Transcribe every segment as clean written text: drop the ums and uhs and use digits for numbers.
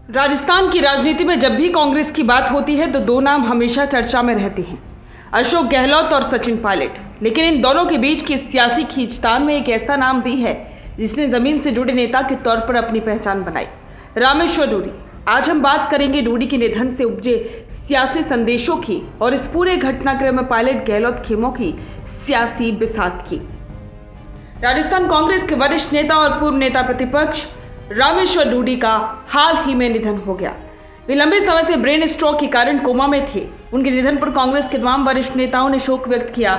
राजस्थान की राजनीति में जब भी कांग्रेस की बात होती है तो दो नाम हमेशा चर्चा में रहते हैं, अशोक गहलोत और सचिन पायलट। लेकिन इन दोनों के बीच की सियासी खींचतान में एक ऐसा नाम भी है जिसने जमीन से जुड़े नेता के तौर पर अपनी पहचान बनाई, रामेश्वर डूडी। आज हम बात करेंगे डूडी के निधन से उपजे सियासी संदेशों की और इस पूरे घटनाक्रम में पायलट गहलोत खेमों की सियासी बिसात की। राजस्थान कांग्रेस के वरिष्ठ नेता और पूर्व नेता प्रतिपक्ष रामेश्वर डूडी का हाल ही में निधन हो गया। वे लंबे समय से ब्रेन स्ट्रोक के कारण कोमा में थे। उनके निधन पर कांग्रेस के तमाम वरिष्ठ नेताओं ने शोक व्यक्त किया,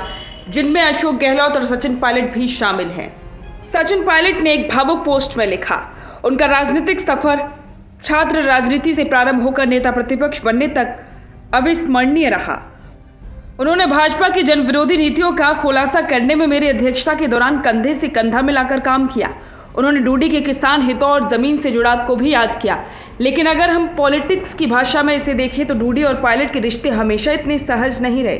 जिनमें अशोक गहलोत और सचिन पायलट भी शामिल हैं। सचिन पायलट ने एक भावुक पोस्ट में लिखा, उनका राजनीतिक सफर छात्र राजनीति से प्रारंभ होकर नेता प्रतिपक्ष बनने तक अविस्मरणीय रहा। उन्होंने भाजपा की जन विरोधी नीतियों का खुलासा करने में मेरी अध्यक्षता के दौरान कंधे से कंधा मिलाकर काम किया। उन्होंने डूडी के किसान हितों और जमीन से जुड़ाव को भी याद किया। लेकिन अगर हम पॉलिटिक्स की भाषा में इसे देखें तो डूडी और पायलट के रिश्ते हमेशा इतने सहज नहीं रहे।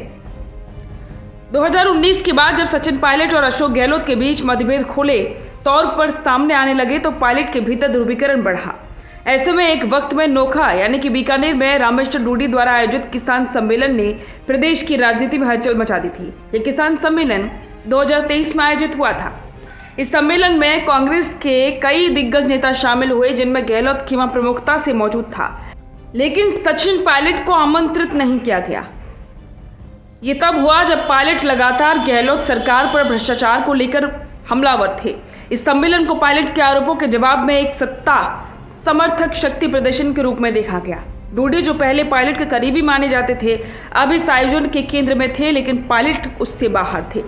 2019 के बाद जब सचिन पायलट और अशोक गहलोत के बीच मतभेद खुले तौर पर सामने आने लगे तो पायलट के भीतर ध्रुवीकरण बढ़ा। ऐसे में एक वक्त में नोखा यानी कि बीकानेर में रामेश्वर डूडी द्वारा आयोजित किसान सम्मेलन ने प्रदेश की राजनीति में हलचल मचा दी थी। ये किसान सम्मेलन 2023 में आयोजित हुआ था। इस सम्मेलन में कांग्रेस के कई दिग्गज नेता शामिल हुए, जिनमें गहलोत खेमा प्रमुखता से मौजूद था, लेकिन सचिन पायलट को आमंत्रित नहीं किया गया। ये तब हुआ जब पायलट लगातार गहलोत सरकार पर भ्रष्टाचार को लेकर हमलावर थे। इस सम्मेलन को पायलट के आरोपों के जवाब में एक सत्ता समर्थक शक्ति प्रदर्शन के रूप में देखा गया। डूडी, जो पहले पायलट के करीबी माने जाते थे, अब इस आयोजन के केंद्र में थे, लेकिन पायलट उससे बाहर थे।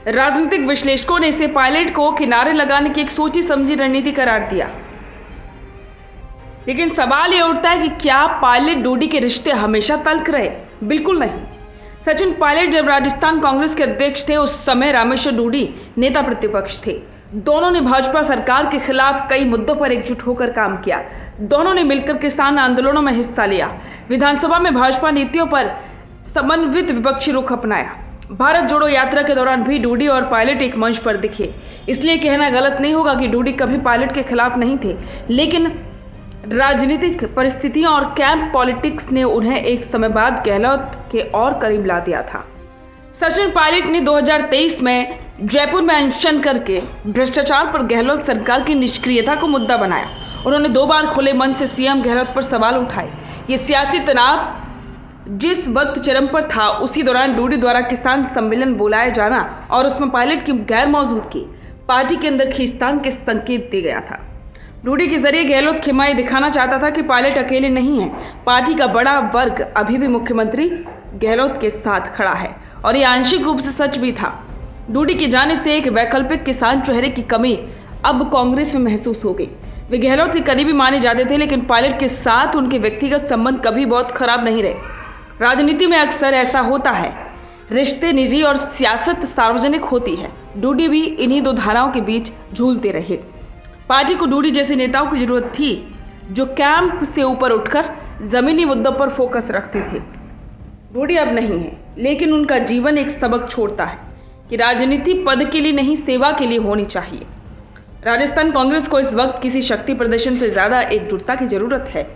राजनीतिक विश्लेषकों ने इसे पायलट को किनारे लगाने की एक सोची समझी रणनीति करार दिया। लेकिन सवाल यह उठता है कि क्या पायलट डूडी के रिश्ते हमेशा तल्ख रहे? बिल्कुल नहीं। सचिन पायलट जब राजस्थान कांग्रेस के अध्यक्ष थे, उस समय रामेश्वर डूडी नेता प्रतिपक्ष थे। दोनों ने भाजपा सरकार के खिलाफ कई मुद्दों पर एकजुट होकर काम किया। दोनों ने मिलकर किसान आंदोलनों में हिस्सा लिया। विधानसभा में भाजपा नीतियों पर समन्वित विपक्षी रुख अपनाया। भारत जोड़ो यात्रा के दौरान भी डूडी और पायलट एक मंच पर दिखे। इसलिए कहना गलत नहीं होगा कि डूडी कभी पायलट के खिलाफ नहीं थे, लेकिन राजनीतिक परिस्थितियां और कैंप पॉलिटिक्स ने उन्हें एक समय बाद गहलोत के और करीब ला दिया था। सचिन पायलट ने 2023 में जयपुर में अनशन करके भ्रष्टाचार पर गहलोत सरकार की निष्क्रियता को मुद्दा बनाया। उन्होंने 2 बार खुले मन से सीएम गहलोत पर सवाल उठाए। ये सियासी तनाव जिस वक्त चरम पर था, उसी दौरान डूडी द्वारा किसान सम्मेलन बुलाया जाना और उसमें पायलट की गैर मौजूदगी पार्टी के अंदर खींचतान के संकेत दे गया था। डूडी के जरिए गहलोत खेमा दिखाना चाहता था कि पायलट अकेले नहीं है, पार्टी का बड़ा वर्ग अभी भी मुख्यमंत्री गहलोत के साथ खड़ा है, और ये आंशिक रूप से सच भी था। डूडी के जाने से एक वैकल्पिक किसान चेहरे की कमी अब कांग्रेस में महसूस हो गई। वे गहलोत के करीबी माने जाते थे, लेकिन पायलट के साथ उनके व्यक्तिगत संबंध कभी बहुत खराब नहीं रहे। राजनीति में अक्सर ऐसा होता है, रिश्ते निजी और सियासत सार्वजनिक होती है। डूडी भी इन्हीं 2 धाराओं के बीच झूलते रहे। पार्टी को डूडी जैसे नेताओं की जरूरत थी, जो कैंप से ऊपर उठकर जमीनी मुद्दों पर फोकस रखते थे। डूडी अब नहीं है, लेकिन उनका जीवन एक सबक छोड़ता है कि राजनीति पद के लिए नहीं, सेवा के लिए होनी चाहिए। राजस्थान कांग्रेस को इस वक्त किसी शक्ति प्रदर्शन से ज्यादा एकजुटता की जरूरत है।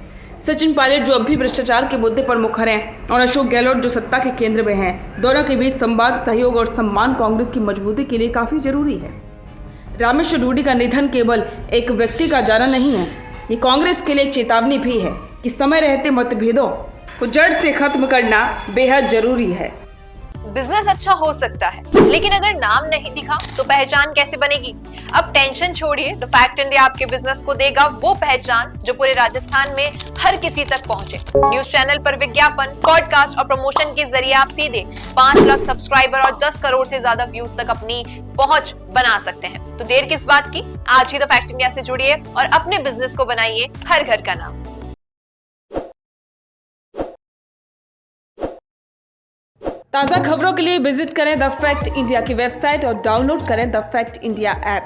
सचिन पायलट, जो अभी भ्रष्टाचार के मुद्दे पर मुखर हैं, और अशोक गहलोत, जो सत्ता के केंद्र में हैं, दोनों के बीच संवाद, सहयोग और सम्मान कांग्रेस की मजबूती के लिए काफी जरूरी है। रामेश्वर डूडी का निधन केवल एक व्यक्ति का जाना नहीं है, ये कांग्रेस के लिए एक चेतावनी भी है कि समय रहते मतभेदों को जड़ से खत्म करना बेहद जरूरी है। बिजनेस अच्छा हो सकता है, लेकिन अगर नाम नहीं दिखा तो पहचान कैसे बनेगी? अब टेंशन छोड़िए, तो फैक्ट इंडिया आपके बिजनेस को देगा वो पहचान जो पूरे राजस्थान में हर किसी तक पहुंचे। न्यूज चैनल पर विज्ञापन, पॉडकास्ट और प्रमोशन के जरिए आप सीधे 5 लाख सब्सक्राइबर और 10 करोड़ से ज्यादा व्यूज तक अपनी पहुंच बना सकते हैं। तो देर किस बात की, आज ही तो फैक्ट इंडिया से जुड़िए और अपने बिजनेस को बनाइए हर घर का नाम। ताज़ा खबरों के लिए विजिट करें द फैक्ट इंडिया की वेबसाइट और डाउनलोड करें द फैक्ट इंडिया ऐप।